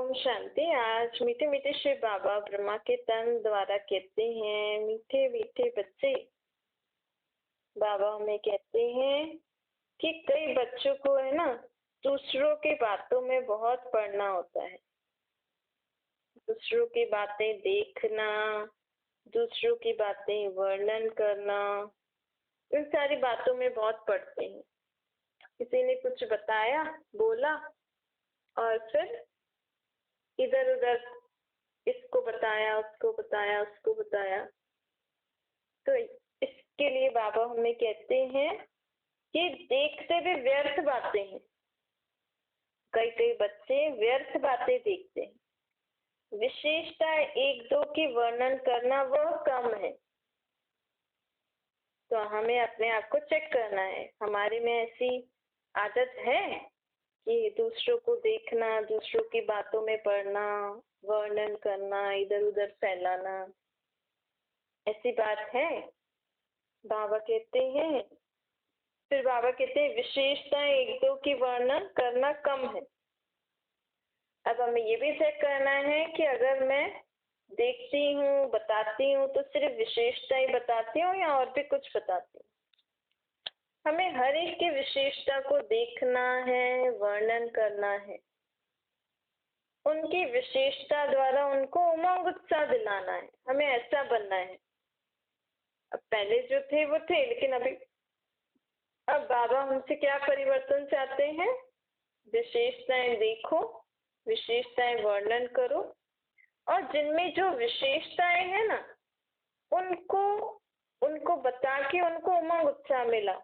ओम शांति। आज मीठे मीठे श्री बाबा ब्रह्मा के तन द्वारा कहते हैं, मीठे मीठे बच्चे, बाबा हमें कहते हैं कि कई बच्चों को है ना दूसरों की बातों में बहुत पढ़ना होता है। दूसरों की बातें देखना, दूसरों की बातें वर्णन करना, इन सारी बातों में बहुत पढ़ते हैं। किसी ने कुछ बताया, बोला और फिर इधर उधर इसको बताया, उसको बताया, उसको बताया। तो इसके लिए बाबा हमें कहते हैं कि देखते भी व्यर्थ बातें हैं। कई कई बच्चे व्यर्थ बातें देखते हैं। विशेषता एक दो की वर्णन करना वह कम है। तो हमें अपने आप को चेक करना है, हमारे में ऐसी आदत है कि दूसरों को देखना, दूसरों की बातों में पढ़ना, वर्णन करना, इधर उधर फैलाना, ऐसी बात है? बाबा कहते हैं, फिर बाबा कहते हैं विशेषताएं एक दो की वर्णन करना कम है। अब हमें ये भी चेक करना है कि अगर मैं देखती हूँ, बताती हूँ, तो सिर्फ विशेषताएं बताती हूँ या और भी कुछ बताती हूँ? हमें हर एक की विशेषता को देखना है, वर्णन करना है, उनकी विशेषता द्वारा उनको उमंग उत्साह दिलाना है। हमें ऐसा बनना है। अब पहले जो थे वो थे, लेकिन अब बाबा हमसे क्या परिवर्तन चाहते हैं? विशेषताएं देखो, विशेषताएं वर्णन करो, और जिनमें जो विशेषताएं हैं ना, उनको बता के उनको उमंग उत्साह मिला।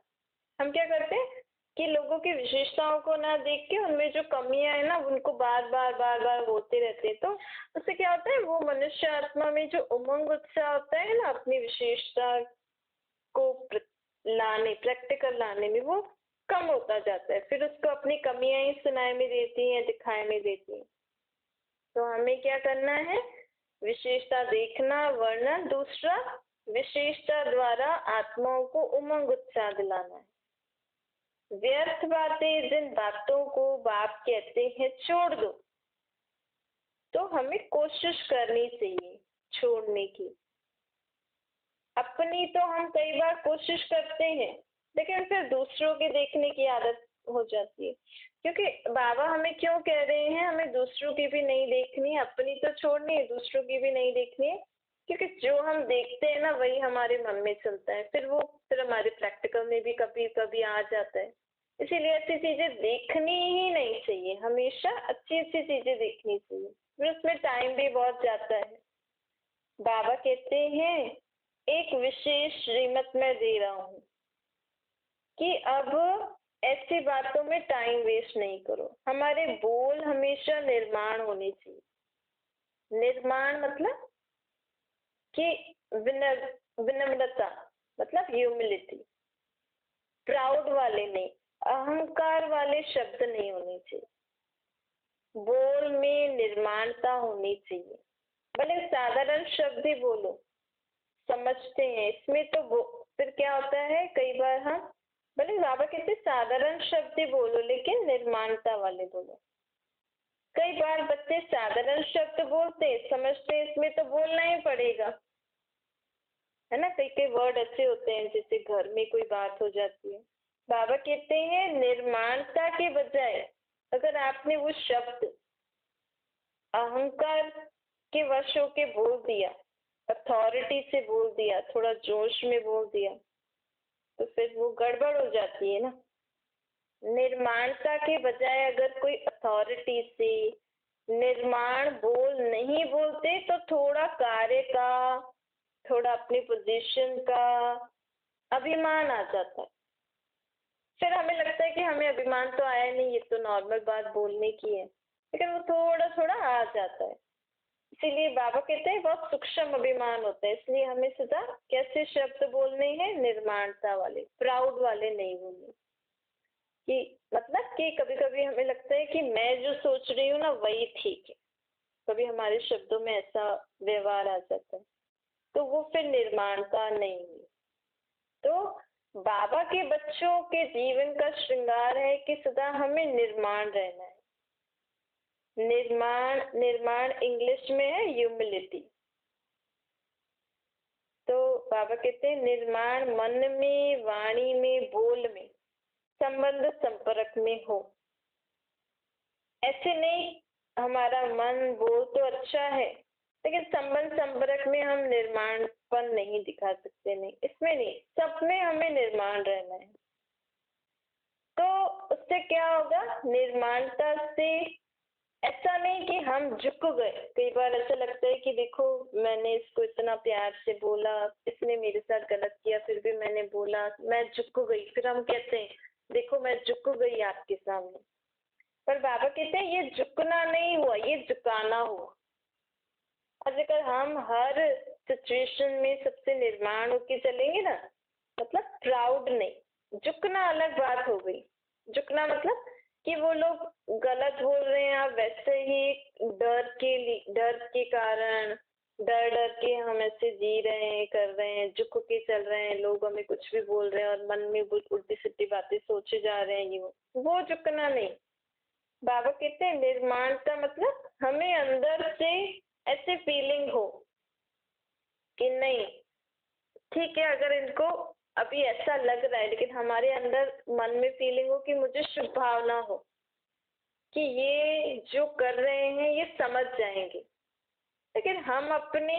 हम क्या करते हैं कि लोगों की विशेषताओं को ना देख के उनमें जो कमियां है ना, उनको बार बार होते रहते हैं। तो उससे क्या होता है, वो मनुष्य आत्मा में जो उमंग उत्साह होता है ना, अपनी विशेषता को प्रैक्टिकल लाने में, वो कम होता जाता है। फिर उसको अपनी कमियां ही सुनाई में देती हैं, दिखाई में देती हैं। तो हमें क्या करना है? विशेषता देखना, वर्णन। दूसरा, विशेषता द्वारा आत्माओं को उमंग उत्साह दिलाना है। व्यर्थ बातें, जिन बातों को बाप कहते हैं छोड़ दो, तो हमें कोशिश करनी चाहिए छोड़ने की। अपनी तो हम कई बार कोशिश करते हैं, लेकिन फिर दूसरों के देखने की आदत हो जाती है। क्योंकि बाबा हमें क्यों कह रहे हैं हमें दूसरों की भी नहीं देखनी, अपनी तो छोड़नी है, दूसरों की भी नहीं देखनी है। क्योंकि जो हम देखते हैं ना, वही हमारे मन में चलता है। फिर हमारे प्रैक्टिकल में भी कभी कभी आ जाता है। इसीलिए ऐसी चीजें देखनी ही नहीं चाहिए। हमेशा अच्छी अच्छी चीजें देखनी चाहिए। फिर उसमें टाइम भी बहुत जाता है। बाबा कहते हैं एक विशेष श्रीमत मैं दे रहा हूँ कि अब ऐसी बातों में टाइम वेस्ट नहीं करो। हमारे बोल हमेशा निर्माण होने चाहिए। निर्माण मतलब कि विनम्रता, मतलब ह्यूमिलिटी। प्राउड वाले नहीं, अहंकार वाले शब्द नहीं होने चाहिए। बोल में निर्माणता होनी चाहिए। भले साधारण शब्द ही बोलो, समझते हैं इसमें तो फिर क्या होता है, कई बार हम भले बाबा कहते साधारण शब्द ही बोलो, लेकिन निर्माणता वाले बोलो। कई बार बच्चे साधारण शब्द बोलते, समझते इसमें तो बोलना ही पड़ेगा, है ना। कई कई वर्ड ऐसे होते हैं जैसे घर में कोई बात हो जाती है। बाबा कहते हैं निर्माणता के बजाय अगर आपने वो शब्द अहंकार के वश होके बोल दिया, अथॉरिटी से बोल दिया, थोड़ा जोश में बोल दिया, तो फिर वो गड़बड़ हो जाती है ना। निर्माणता के बजाय अगर कोई अथॉरिटी से निर्माण बोल नहीं बोलते, तो थोड़ा कार्य का, थोड़ा अपनी पोजीशन का अभिमान आ जाता है। फिर हमें लगता है कि हमें अभिमान तो आया नहीं, ये तो नॉर्मल बात बोलने की है, लेकिन वो थोड़ा थोड़ा आ जाता है। इसीलिए बाबा कहते हैं बहुत सूक्ष्म अभिमान होता है। इसलिए हमें सदा कैसे शब्द बोलने हैं? निर्माणता वाले, प्राउड वाले नहीं बोलने। कि मतलब कि कभी कभी हमें लगता है कि मैं जो सोच रही हूँ ना, वही ठीक है। कभी हमारे शब्दों में ऐसा व्यवहार आ जाता है, तो वो फिर निर्माणता नहीं है। तो बाबा के बच्चों के जीवन का श्रृंगार है कि सदा हमें निर्माण रहना है। निर्माण, निर्माण इंग्लिश में है ह्यूमिलिटी। तो बाबा कहते हैं निर्माण मन में, वाणी में, बोल में, संबंध संपर्क में हो। ऐसे नहीं हमारा मन बोल तो अच्छा है लेकिन संबंध संपर्क में हम निर्माणपन नहीं दिखा सकते, नहीं इसमें नहीं, सब में हमें निर्माण रहना है। तो उससे क्या होगा, निर्माणता से ऐसा नहीं कि हम झुक गए। कई बार ऐसा लगता है कि देखो मैंने इसको इतना प्यार से बोला, इसने मेरे साथ गलत किया फिर भी मैंने बोला, मैं झुक गई, फिर हम कहते हैं देखो मैं झुक गई आपके सामने। पर बाबा कहते हैं ये झुकना नहीं हुआ, ये झुकाना हुआ। और अगर हम हर सिचुएशन में सबसे निर्माण होके चलेंगे ना, मतलब प्राउड नहीं, झुकना अलग बात हो गई। झुकना मतलब कि वो लोग गलत बोल रहे हैं, आप वैसे ही डर के कारण डर के हम ऐसे जी रहे हैं, कर रहे हैं, झुक के चल रहे हैं, लोग हमें कुछ भी बोल रहे हैं और मन में उल्टी सीधी बातें सोचे जा रहे हैं, ये वो झुकना नहीं। बाबा कहते हैं निर्माण का मतलब हमें अंदर से ऐसे फीलिंग हो कि नहीं ठीक है, अगर इनको अभी ऐसा लग रहा है लेकिन हमारे अंदर मन में फीलिंग हो कि मुझे शुभ भावना हो कि ये जो कर रहे हैं ये समझ जाएंगे। लेकिन हम अपने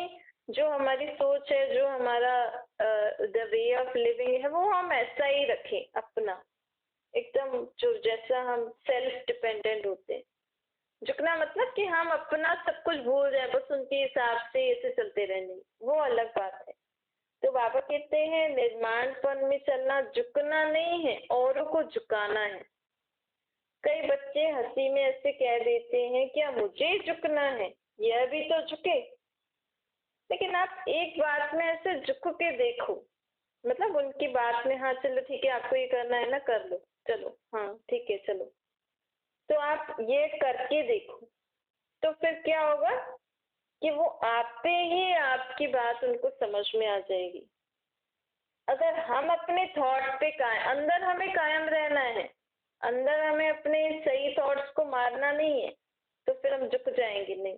जो हमारी सोच है, जो हमारा द वे ऑफ लिविंग है, वो हम ऐसा ही रखें अपना, एकदम जो जैसा हम सेल्फ डिपेंडेंट होते हैं। झुकना मतलब कि हम अपना सब कुछ भूल जाए, बस उनके हिसाब से ऐसे चलते रहने, वो अलग बात है। तो बाबा कहते हैं निर्माणपन में चलना झुकना नहीं है, औरों को झुकाना है। कई बच्चे हंसी में ऐसे कह देते हैं क्या मुझे झुकना है, यह भी तो झुके। लेकिन आप एक बात में ऐसे झुक के देखो, मतलब उनकी बात में हाँ चलो ठीक है आपको ये करना है ना कर लो, चलो हाँ ठीक है चलो, तो आप ये करके देखो। तो फिर क्या होगा कि वो आप पे ही आपकी बात उनको समझ में आ जाएगी। अगर हम अपने थॉट पे अंदर हमें कायम रहना है, अंदर हमें अपने सही थॉट्स को मारना नहीं है, तो फिर हम झुक जाएंगे नहीं।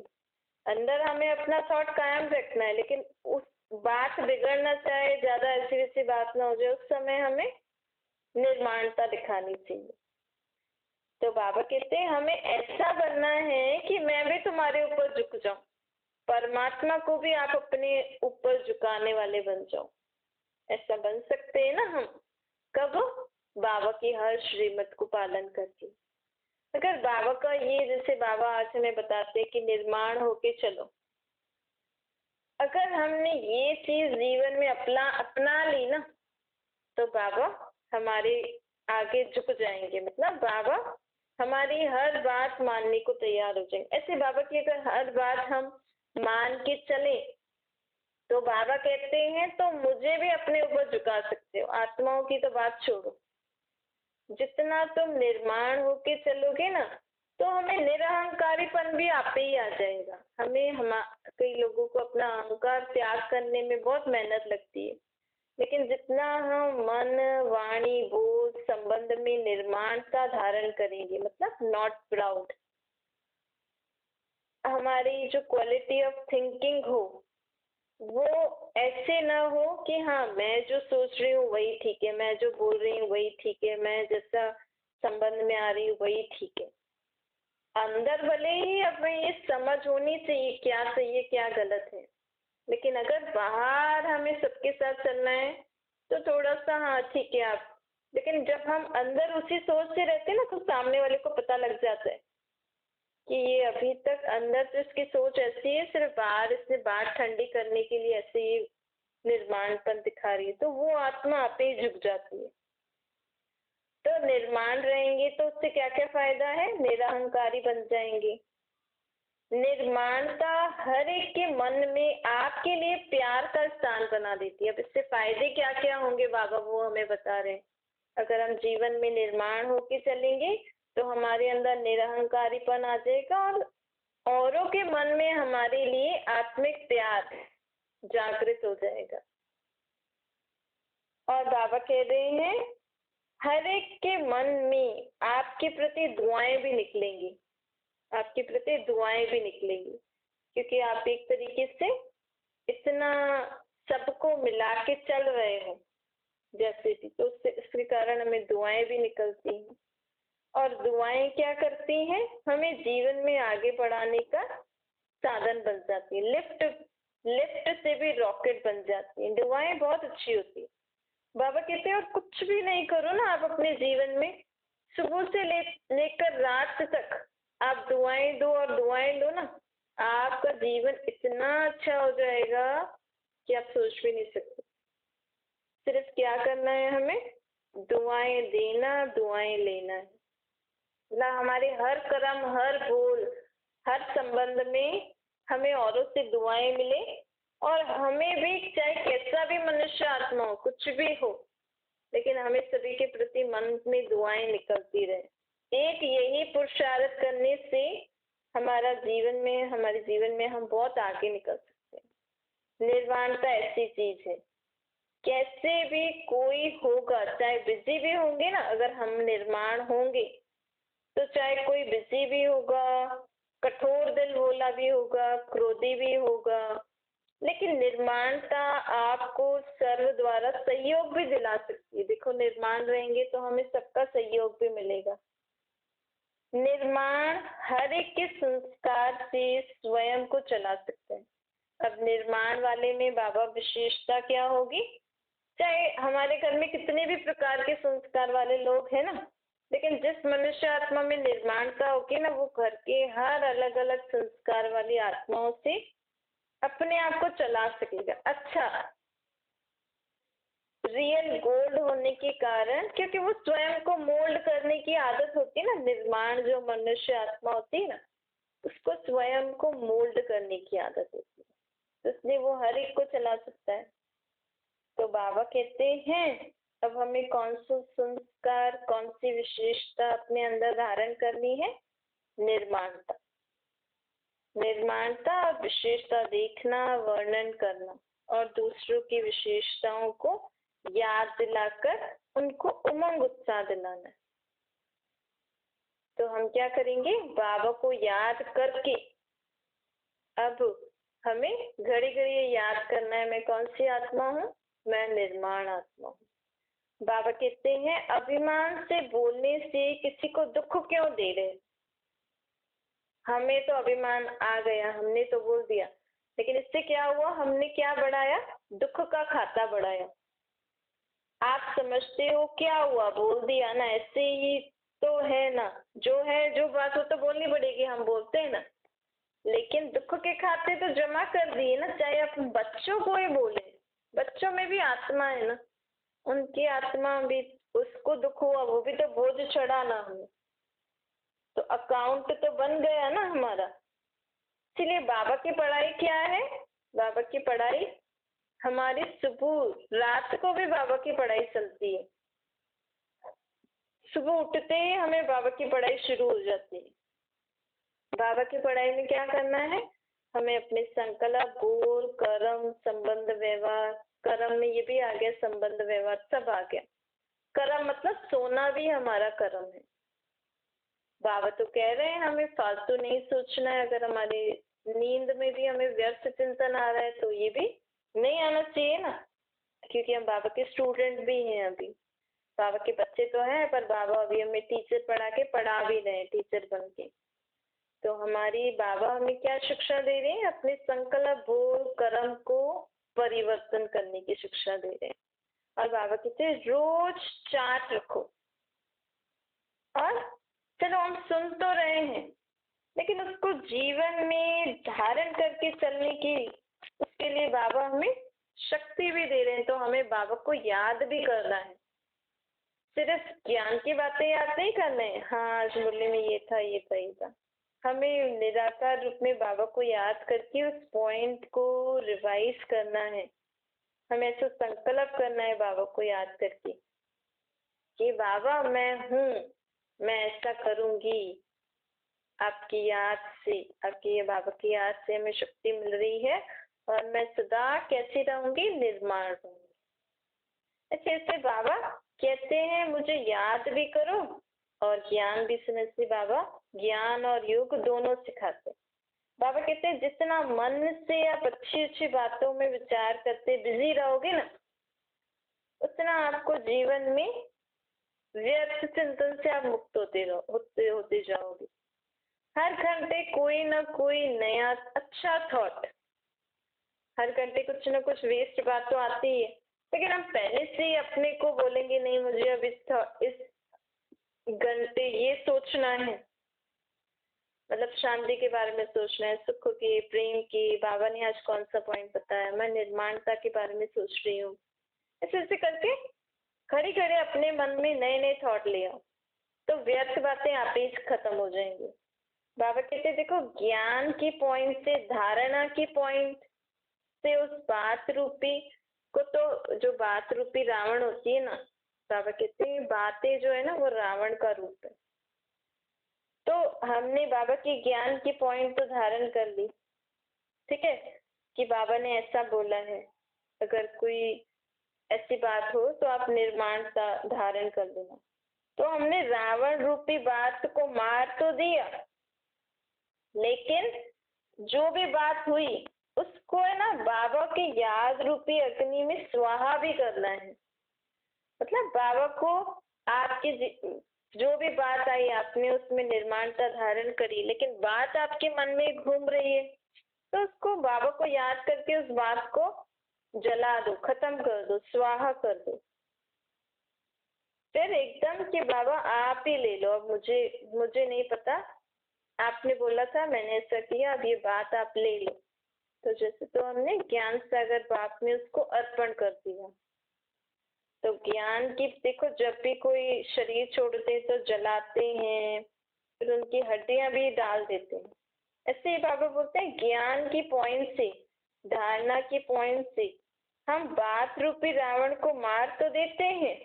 अंदर हमें अपना थॉट कायम रखना है, लेकिन उस बात बिगड़ना चाहे, ज्यादा ऐसी वैसी बात ना हो जाए, उस समय हमें निर्माणता दिखानी चाहिए। तो बाबा कहते हैं हमें ऐसा बनना है कि मैं भी तुम्हारे ऊपर झुक जाऊं, परमात्मा को भी आप अपने ऊपर झुकाने वाले बन जाओ। ऐसा बन सकते हैं ना हम, कब, बाबा की हर श्रीमत को पालन करके। अगर बाबा का ये, जैसे बाबा आज हमें बताते हैं कि निर्माण होके चलो, अगर हमने ये चीज जीवन में अपना ली ना, तो बाबा हमारे आगे झुक जाएंगे, मतलब बाबा हमारी हर बात मानने को तैयार हो जाएंगे। ऐसे बाबा की अगर हर बात हम मान के चले तो बाबा कहते हैं तो मुझे भी अपने ऊपर झुका सकते हो। आत्माओं की तो बात छोड़ो, जितना तुम निर्माण होके चलोगे ना, तो हमें निरहंकारीपन भी आप ही आ जाएगा। कई लोगों को अपना अहंकार त्याग करने में बहुत मेहनत लगती है, लेकिन जितना हम मन, वाणी, बोध, संबंध में निर्माणता धारण करेंगे, मतलब नॉट प्राउड, हमारी जो क्वालिटी ऑफ थिंकिंग हो वो ऐसे ना हो कि हाँ मैं जो सोच रही हूँ वही ठीक है, मैं जो बोल रही हूँ वही ठीक है, मैं जैसा संबंध में आ रही हूँ वही ठीक है। अंदर भले ही हमें ये समझ होनी चाहिए क्या सही है क्या गलत है, लेकिन अगर बाहर हमें सबके साथ चलना है तो थोड़ा सा हाँ ठीक है आप, लेकिन जब हम अंदर उसी सोच से रहते हैं ना, तो सामने वाले को पता लग जाता है कि ये अभी तक अंदर तो इसकी सोच ऐसी है, सिर्फ बाहर इसने बात ठंडी करने के लिए ऐसे ही निर्माणपन दिखा रही है, तो वो आत्मा आप ही झुक जाती है। तो निर्माण रहेंगे तो उससे क्या क्या फायदा है, निरहंकारी बन जाएंगे। निर्माणता हर एक के मन में आपके लिए प्यार का स्थान बना देती है। अब इससे फायदे क्या क्या होंगे बाबा वो हमें बता रहे हैं। अगर हम जीवन में निर्माण होके चलेंगे तो हमारे अंदर निरहंकारीपन आ जाएगा और औरों के मन में हमारे लिए आत्मिक प्यार जागृत हो जाएगा। और बाबा कह रहे हैं हर एक के मन में आपके प्रति दुआएं भी निकलेंगी। आपके प्रति दुआएं भी निकलेंगी, क्योंकि आप एक तरीके से इतना सबको मिला के चल रहे हो जैसे भी, तो इसके कारण हमें दुआएं भी निकलती हैं। और दुआएं क्या करती हैं, हमें जीवन में आगे बढ़ाने का साधन बन जाती है। लिफ्ट लिफ्ट से भी रॉकेट बन जाती है। दुआएं बहुत अच्छी होती है। बाबा कहते हैं और कुछ भी नहीं करो ना आप अपने जीवन में, सुबह से लेकर रात तक आप दुआएं दो और दुआएं लो ना, आपका जीवन इतना अच्छा हो जाएगा कि आप सोच भी नहीं सकते। सिर्फ क्या करना है, हमें दुआएं देना, दुआएं लेना है ना। हमारे हर कर्म, हर बोल, हर संबंध में हमें औरों से दुआएं मिले, और हमें भी चाहे कैसा भी मनुष्य आत्मा हो, कुछ भी हो, लेकिन हमें सभी के प्रति मन में दुआएं निकलती रहे। एक यही पुरुषार्थ करने से हमारे जीवन में हम बहुत आगे निकल सकते हैं। निर्वाणता ऐसी चीज है, कैसे भी कोई होगा, चाहे बिजी भी होंगे ना, अगर हम निर्माण होंगे तो चाहे कोई बिजी भी होगा, कठोर दिल वाला भी होगा, क्रोधी भी होगा, लेकिन निर्माणता आपको सर्व द्वारा सहयोग भी दिला सकती है। देखो, निर्माण रहेंगे तो हमें सबका सहयोग भी मिलेगा। निर्माण हर एक के संस्कार से स्वयं को चला सकते हैं। अब निर्माण वाले में बाबा विशेषता क्या होगी, चाहे हमारे घर में कितने भी प्रकार के संस्कार वाले लोग हैं ना, लेकिन जिस मनुष्य आत्मा में निर्माणता होगी ना, वो घर के हर अलग अलग संस्कार वाली आत्माओं से अपने आप को चला सकेगा। अच्छा, रियल गोल्ड होने के कारण, क्योंकि वो स्वयं को मोल्ड करने की आदत होती है ना, निर्माण जो मनुष्य आत्मा होती है ना, उसको स्वयं को मोल्ड करने की आदत होती है, तो इसलिए वो हर एक को चला सकता है। तो बाबा कहते हैं अब हमें कौन सा संस्कार, कौन सी विशेषता अपने अंदर धारण करनी है, निर्माणता। निर्माणता और विशेषता देखना, वर्णन करना और दूसरों की विशेषताओं को याद दिलाकर उनको उमंग उत्साह दिलाना। तो हम क्या करेंगे, बाबा को याद करके अब हमें घड़ी घड़ी याद करना है, मैं कौन सी आत्मा हूँ, मैं निर्माण आत्मा हूँ। बाबा कहते हैं अभिमान से बोलने से किसी को दुख क्यों दे रहे। हमें तो अभिमान आ गया, हमने तो बोल दिया, लेकिन इससे क्या हुआ, हमने क्या बढ़ाया, दुख का खाता बढ़ाया। आप समझते हो क्या हुआ, बोल दिया ना, ऐसे ही तो है ना, जो है जो बात हो तो बोलनी पड़ेगी, हम बोलते हैं ना, लेकिन दुख के खाते तो जमा कर दिए ना। चाहे अपन बच्चों को ही बोले, बच्चों में भी आत्मा है ना, उनकी आत्मा भी, उसको दुख हुआ, वो भी तो बोझ चढ़ाना हमें, तो अकाउंट तो बन गया ना हमारा। इसलिए बाबा की पढ़ाई क्या है, बाबा की पढ़ाई हमारी सुबह रात को भी बाबा की पढ़ाई चलती है। सुबह उठते ही हमें बाबा की पढ़ाई शुरू हो जाती है। बाबा की पढ़ाई में क्या करना है, हमें अपने संकल्प, बोल, कर्म, संबंध, व्यवहार, कर्म में ये भी आ गया, संबंध व्यवहार सब आ गया। कर्म मतलब सोना भी हमारा कर्म है। बाबा तो कह रहे हैं हमें फालतू नहीं सोचना है। अगर हमारी नींद में भी हमें व्यर्थ चिंतन आ रहा है तो ये भी नहीं आना चाहिए ना, क्योंकि हम बाबा के स्टूडेंट भी हैं। अभी बाबा के बच्चे तो हैं, पर बाबा अभी हमें टीचर पढ़ा भी रहे हैं, टीचर बन के। तो हमारी बाबा हमें क्या शिक्षा दे रहे हैं, अपने संकल्प, बोल, कर्म को परिवर्तन करने की शिक्षा दे रहे हैं। और बाबा कहते हैं रोज चार्ट रखो। और चलो हम सुन तो रहे हैं, लेकिन उसको जीवन में धारण करके चलने की, उसके लिए बाबा हमें शक्ति भी दे रहे हैं। तो हमें बाबा को याद भी करना है, सिर्फ ज्ञान की बातें याद नहीं करना है। हाँ, आज मुरली में ये था, ये था, ये था। हमें निराकार रूप में बाबा को याद करके उस पॉइंट को रिवाइज करना है। हमें ऐसा संकल्प करना है बाबा को याद करके कि बाबा मैं हूँ, मैं ऐसा करूंगी। आपकी याद से, आपकी बाबा की याद से हमें शक्ति मिल रही है, और मैं सदा कैसी रहूंगी, निर्माण रहूंगी। ऐसे बाबा कहते हैं मुझे याद भी करो और ज्ञान भी सुनने से बाबा ज्ञान और योग दोनों सिखाते हैं। बाबा कहते हैं जितना मन से आप अच्छी अच्छी बातों में विचार करते बिजी रहोगे ना, उतना आपको जीवन में व्यर्थ चिंतन से आप मुक्त होते जाओगे। हर घंटे कोई ना कोई नया अच्छा थॉट, हर घंटे कुछ ना कुछ वेस्ट बात तो आती है, लेकिन हम पहले से ही अपने को बोलेंगे नहीं मुझे अब इस घंटे ये सोचना है, मतलब शांति के बारे में सोचना है, सुख की, प्रेम की। बाबा ने आज कौन सा पॉइंट बताया, मैं निर्माणता के बारे में सोच रही हूँ। ऐसे ऐसे करके खड़ी खड़े अपने मन में नए नए थॉट ले आओ, तो व्यर्थ बातें आप ही खत्म हो जाएंगी। बाबा कहते देखो ज्ञान की पॉइंट से, धारणा की पॉइंट से उस बात रूपी को, तो जो बात रूपी रावण होती है ना, बाबा कहते हैं बातें जो है ना वो रावण का रूप है। तो हमने बाबा के ज्ञान की पॉइंट तो धारण कर ली, ठीक है, कि बाबा ने ऐसा बोला है, अगर कोई ऐसी बात हो तो आप निर्माण का धारण कर लेना। तो हमने रावण रूपी बात को मार तो दिया, लेकिन जो भी बात हुई उसको है ना बाबा की याद रूपी अग्नि में स्वाहा भी करना है। मतलब बाबा को आपकी जो भी बात आई आपने उसमें निर्माणता धारण करी, लेकिन बात आपके मन में घूम रही है, तो उसको बाबा को याद करके उस बात को जला दो, खत्म कर दो, स्वाहा कर दो। फिर एकदम कि बाबा आप ही ले लो, अब मुझे नहीं पता, आपने बोला था मैंने ऐसा किया, अब ये बात आप ले लो। तो जैसे तो हमने ज्ञान सागर बाप में उसको अर्पण कर दिया। तो ज्ञान की देखो, जब भी कोई शरीर छोड़ते तो जलाते हैं, फिर उनकी हड्डियां भी डाल देते हैं। ऐसे ही बाबा बोलते हैं ज्ञान की पॉइंट से, धारणा की पॉइंट से हम बात रूपी रावण को मार तो देते हैं,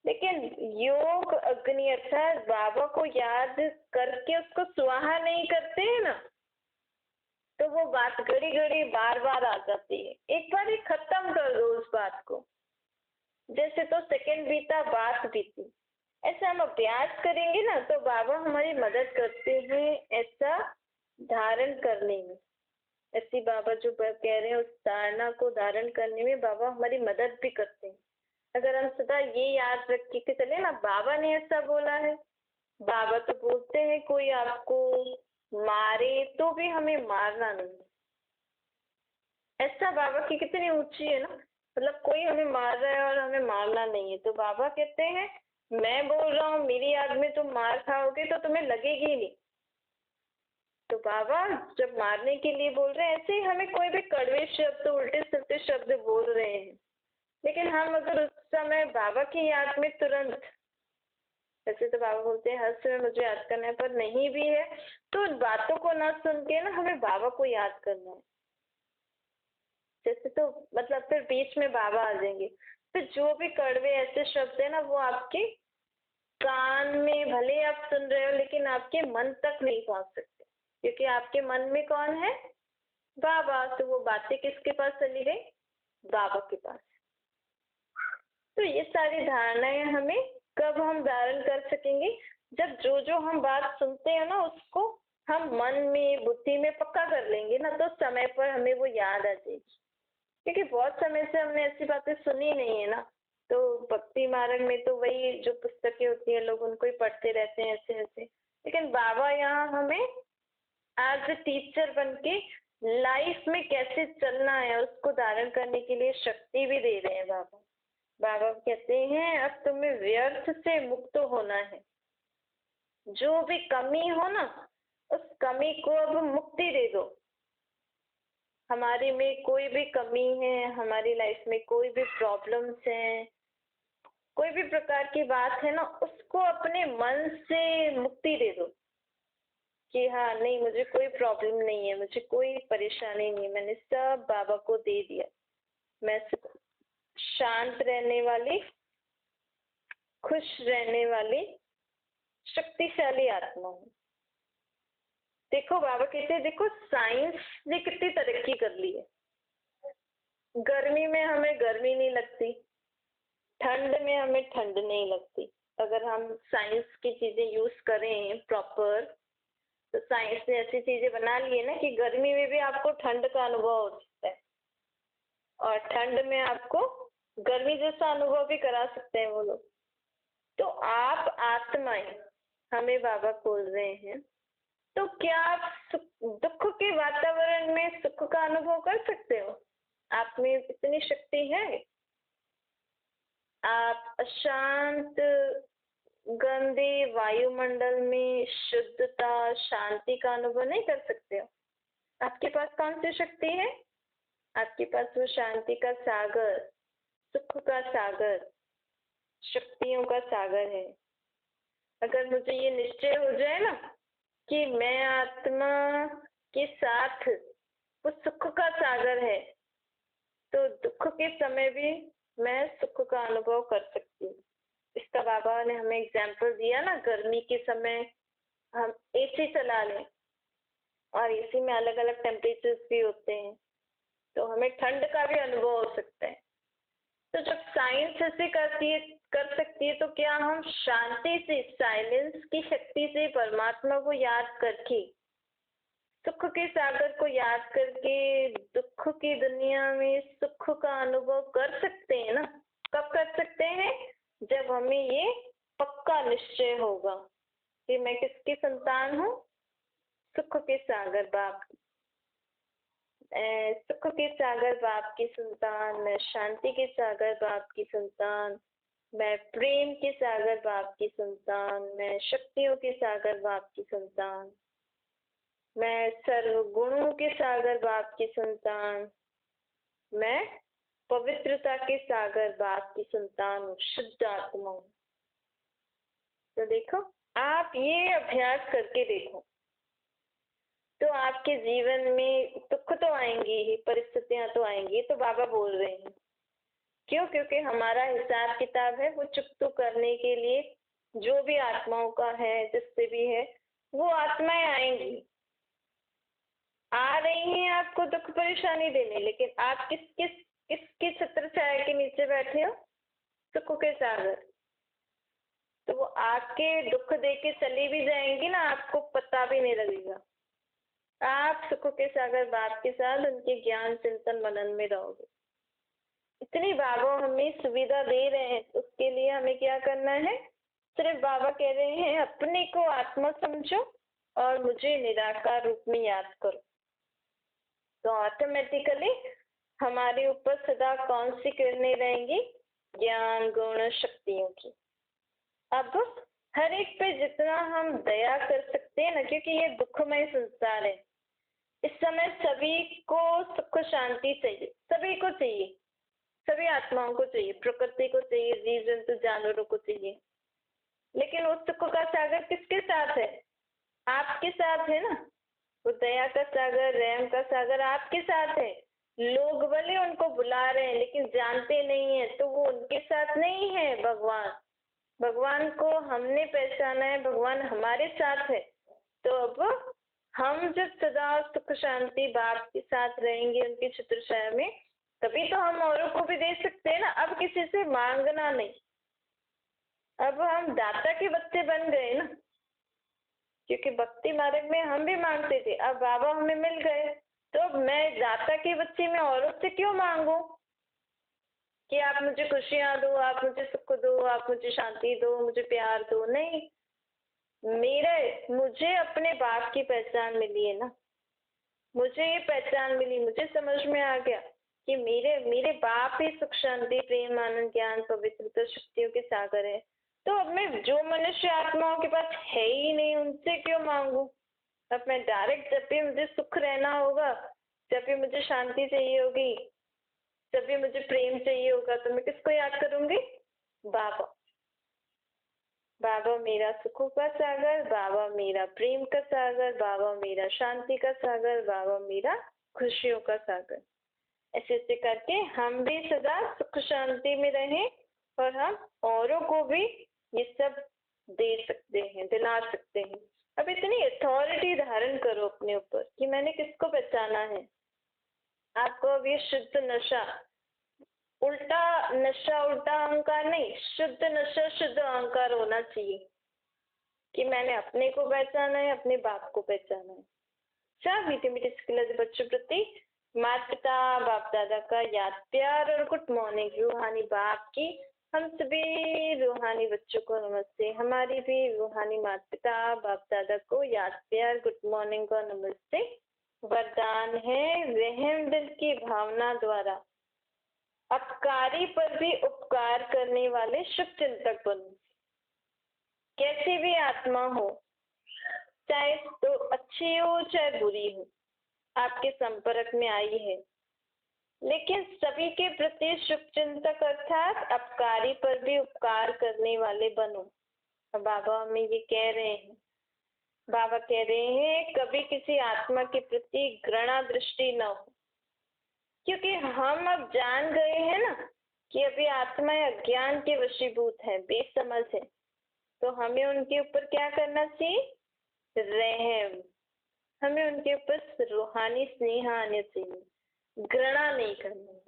लेकिन योग अग्नि अर्थात बाबा को याद करके उसको स्वाहा नहीं करते हैं ना, तो वो बात घड़ी घड़ी बार बार आ जाती है। एक बार ही खत्म कर दो उस बात को, जैसे तो सेकंड बीता बात बीती। ऐसा हम अभ्यास करेंगे ना तो बाबा हमारी मदद करते हैं ऐसा धारण करने में। ऐसी बाबा जो कह रहे हैं उस धारणा को धारण करने में बाबा हमारी मदद भी करते हैं। अगर हम सदा ये याद रख के चले ना, बाबा ने ऐसा बोला है, बाबा तो बोलते हैं कोई आपको मारे तो भी हमें मारना नहीं। ऐसा बाबा की कितनी ऊंची है ना, मतलब कोई हमें मार रहा है और हमें मारना नहीं है, तो बाबा कहते हैं मैं बोल रहा हूँ मेरी याद में तुम मार खाओगे तो तुम्हें लगेगी ही नहीं। तो बाबा जब मारने के लिए बोल रहे हैं, ऐसे ही हमें कोई भी कड़वे शब्द, उल्टे सीधे शब्द बोल रहे हैं, लेकिन हम अगर उस समय बाबा की याद में तुरंत, वैसे तो बाबा बोलते हैं हर समय मुझे याद करना है, पर नहीं भी है तो उन बातों को ना सुन के ना हमें बाबा को याद करना है। जैसे तो मतलब फिर बीच में बाबा आ जाएंगे, फिर जो भी कड़वे ऐसे शब्द है ना वो आपके कान में भले आप सुन रहे हो लेकिन आपके मन तक नहीं पहुंच सकते, क्योंकि आपके मन में कौन है, बाबा। तो वो बातें किसके पास चली गई, बाबा के पास। तो ये सारी धारणाएं हमें कब हम धारण कर सकेंगे, जब जो जो हम बात सुनते हैं ना उसको हम मन में बुद्धि में पक्का कर लेंगे ना, तो समय पर हमें वो याद आ जाएगी। क्योंकि बहुत समय से हमने ऐसी बातें सुनी नहीं है ना, तो भक्ति मार्ग में तो वही जो पुस्तकें होती है लोग उनको ही पढ़ते रहते हैं ऐसे ऐसे, लेकिन बाबा यहाँ हमें एज ए टीचर बन के लाइफ में कैसे चलना है उसको धारण करने के लिए शक्ति भी दे रहे हैं बाबा। बाबा कहते हैं अब तुम्हें व्यर्थ से मुक्त होना है, जो भी कमी हो ना उस कमी को अब मुक्ति दे दो। हमारे में कोई भी कमी है, हमारी लाइफ में कोई भी प्रॉब्लम्स हैं, कोई भी प्रकार की बात है ना, उसको अपने मन से मुक्ति दे दो कि हाँ नहीं मुझे कोई प्रॉब्लम नहीं है, मुझे कोई परेशानी नहीं, मैंने सब बाबा को दे दिया, मैं शांत रहने वाली, खुश रहने वाली शक्तिशाली आत्मा हूँ। देखो बाबा कहते हैं देखो साइंस ने कितनी तरक्की कर ली है, गर्मी में हमें गर्मी नहीं लगती, ठंड में हमें ठंड नहीं लगती, अगर हम साइंस की चीजें यूज करें प्रॉपर, तो साइंस ने ऐसी चीजें बना ली है ना कि गर्मी में भी आपको ठंड का अनुभव हो सकता है, और ठंड में आपको गर्मी जैसा अनुभव भी करा सकते हैं वो लोग। तो आप आत्माएं, हमें बाबा बोल रहे हैं, तो क्या आप दुख के वातावरण में सुख का अनुभव कर सकते हो? आप में इतनी शक्ति है? आप अशांत गंदे वायुमंडल में शुद्धता शांति का अनुभव नहीं कर सकते हो? आपके पास कौन सी शक्ति है? आपके पास वो शांति का सागर, सुख का सागर, शक्तियों का सागर है। अगर मुझे ये निश्चय हो जाए ना कि मैं आत्मा के साथ वो सुख का सागर है, तो दुख के समय भी मैं सुख का अनुभव कर सकती हूँ। इसका बाबा ने हमें एग्जाम्पल दिया ना, गर्मी के समय हम एसी चला लें, और एसी में अलग अलग टेम्परेचर्स भी होते हैं, तो हमें ठंड का भी अनुभव हो सकता है। तो जब साइंस ऐसे कर सकती है, तो क्या हम शांति से, साइलेंस की शक्ति से परमात्मा को याद करके, सुख के सागर को याद करके दुख की दुनिया में सुख का अनुभव कर सकते हैं ना? कब कर सकते हैं? जब हमें ये पक्का निश्चय होगा कि मैं किसकी संतान हूँ? सुख के सागर बाप की, सुख के सागर बाप की संतान, मैं शांति के सागर बाप की संतान, मैं प्रेम के सागर बाप की संतान, मैं शक्तियों के सागर बाप की संतान, मैं सर्व गुणों के सागर बाप की संतान, मैं पवित्रता के सागर बाप की संतान हूँ, शुद्ध आत्मा हूँ। तो देखो, आप ये अभ्यास करके देखो, तो आपके जीवन में दुख तो आएंगी ही, परिस्थितियां तो आएंगी, तो बाबा बोल रहे हैं। क्यों? क्योंकि हमारा हिसाब किताब है वो चुकता करने के लिए, जो भी आत्माओं का है, जिससे भी है, वो आत्माएं आएंगी, आ रही हैं आपको दुख परेशानी देने, लेकिन आप किसकी छत्र छाया के नीचे बैठे हो? सुख के सागर। तो वो आके दुख दे के चली भी जाएंगी ना, आपको पता भी नहीं लगेगा। आप सुख के सागर बाप के साथ उनके ज्ञान चिंतन मनन में रहोगे। इतनी बाबा हमें सुविधा दे रहे हैं, तो उसके लिए हमें क्या करना है? सिर्फ बाबा कह रहे हैं अपने को आत्मा समझो और मुझे निराकार रूप में याद करो, तो ऑटोमेटिकली हमारे ऊपर सदा कौन सी किरणें रहेंगी? ज्ञान गुण शक्तियों की। अब हर एक पे जितना हम दया कर सकते हैं ना, क्योंकि ये दुखमय संसार है, इस समय सभी को सुख शांति चाहिए, सभी को चाहिए, सभी आत्माओं को चाहिए, प्रकृति को चाहिए, जीव जंतु जानवरों को चाहिए, लेकिन उस सुख का सागर किसके साथ है? आपके साथ है ना। वो दया का सागर, रहम का सागर आपके साथ है। लोग भले उनको बुला रहे हैं लेकिन जानते नहीं है, तो वो उनके साथ नहीं है। भगवान को हमने पहचाना है, भगवान हमारे साथ है। तो अब हम जब सदा सुख शांति बाप के साथ रहेंगे उनकी छत्र छाया में, तभी तो हम औरों को भी दे सकते हैं ना। अब किसी से मांगना नहीं, अब हम दाता के बच्चे बन गए ना, क्योंकि भक्ति मार्ग में हम भी मांगते थे, अब बाबा हमें मिल गए, तो अब मैं दाता के बच्चे में औरों से क्यों मांगू कि आप मुझे खुशियां दो, आप मुझे सुख दो, आप मुझे शांति दो, मुझे प्यार दो? नहीं, मुझे अपने बाप की पहचान मिली है ना, मुझे ये पहचान मिली, मुझे समझ में आ गया कि मेरे बाप ही सुख शांति प्रेम आनंद ज्ञान पवित्रता शक्तियों के सागर है। तो अब मैं जो मनुष्य आत्माओं के पास है ही नहीं, उनसे क्यों मांगू? अब मैं डायरेक्ट, जब भी मुझे सुख रहना होगा, जब भी मुझे शांति चाहिए होगी, जब भी मुझे प्रेम चाहिए होगा, तो मैं किसको याद करूंगी? बाबा। बाबा मेरा सुखों का सागर, बाबा मेरा प्रेम का सागर, बाबा मेरा शांति का सागर, बाबा मेरा खुशियों का सागर। ऐसे ऐसे करके हम भी सदा सुख शांति में रहें और हम औरों को भी ये सब दे सकते हैं, दिला सकते हैं। अब इतनी अथॉरिटी धारण करो अपने ऊपर कि मैंने किसको पहचाना है। आपको अब ये शुद्ध नशा उल्टा नशा उल्टा अहंकार नहीं, शुद्ध नशा शुद्ध अहंकार होना चाहिए कि मैंने अपने को पहचाना है, अपने बाप को पहचाना है। अच्छा, मीठे मीठे स्किलर बच्चों प्रति माता पिता बाप दादा का याद प्यार और गुड मॉर्निंग। रूहानी बाप की हम सभी रूहानी बच्चों को नमस्ते। हमारी भी रूहानी माता पिता बाप दादा को याद प्यार गुड मॉर्निंग और नमस्ते। वरदान है रहम दिल की भावना द्वारा अपकारी पर भी उपकार करने वाले शुभ चिंतक बनो। कैसी भी आत्मा हो, चाहे तो अच्छी हो चाहे बुरी हो, आपके संपर्क में आई है, लेकिन सभी के प्रति शुभ चिंतक अर्थात अपकारी पर भी उपकार करने वाले बनो। बाबा हमें ये कह रहे हैं, बाबा कह रहे हैं कभी किसी आत्मा के प्रति घृणा दृष्टि न हो, क्योंकि हम अब जान गए हैं ना कि अभी आत्माएं अज्ञान के वशीभूत है, बेसमझ है, तो हमें उनके ऊपर क्या करना चाहिए? रहम। हमें उनके ऊपर रूहानी स्नेह आने चाहिए, घृणा नहीं करनी।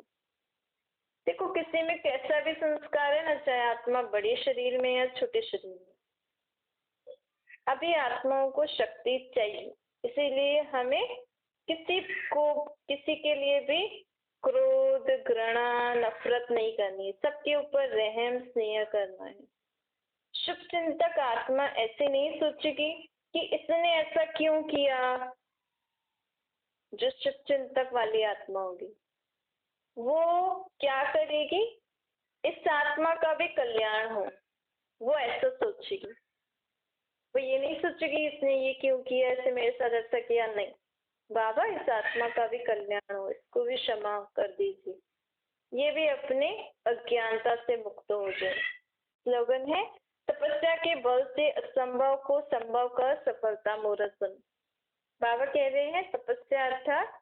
देखो किसी में कैसा भी संस्कार है ना, चाहे आत्मा बड़े शरीर में या छोटे शरीर में, अभी आत्माओं को शक्ति चाहिए, इसीलिए हमें किसी के लिए भी क्रोध घृणा नफरत नहीं करनी है, सबके ऊपर रहम स्नेह करना है। शुभ चिंतक आत्मा ऐसे नहीं सोचेगी कि इसने ऐसा क्यों किया। जो शुभ चिंतक वाली आत्मा होगी वो क्या करेगी? इस आत्मा का भी कल्याण हो, वो ऐसा सोचेगी। वो ये नहीं सोचेगी इसने ये क्यों किया, ऐसे मेरे साथ ऐसा किया, नहीं, बाबा इस आत्मा का भी कल्याण हो, इसको भी क्षमा कर दीजिए, ये भी अपने अज्ञानता से मुक्त हो जाए। स्लोगन है तपस्या के बल से असंभव को संभव कर सफलता मुहूर्त बन। बाबा कह रहे हैं तपस्या अर्थात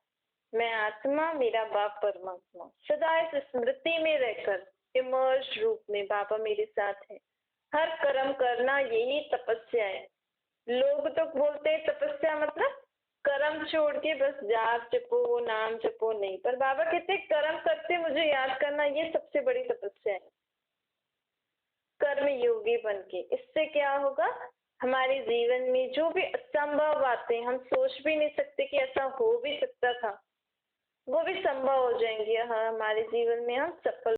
मैं आत्मा मेरा बाप परमात्मा सदा इस स्मृति में रहकर इमर्ज रूप में बाबा मेरे साथ है। हर कर्म करना यही तपस्या है। लोग तो बोलते हैं तपस्या मतलब कर्म छोड़ के बस जाप जपो नाम जपो, नहीं, पर बाबा कहते कर्म करते मुझे याद करना, ये सबसे बड़ी तपस्या है। कर्म योगी बन के इससे क्या होगा? हमारे जीवन में जो भी असंभव बातें हम सोच भी नहीं सकते कि ऐसा हो भी सकता था, वो भी संभव हो जाएंगी। हाँ, हमारे जीवन में हम सफल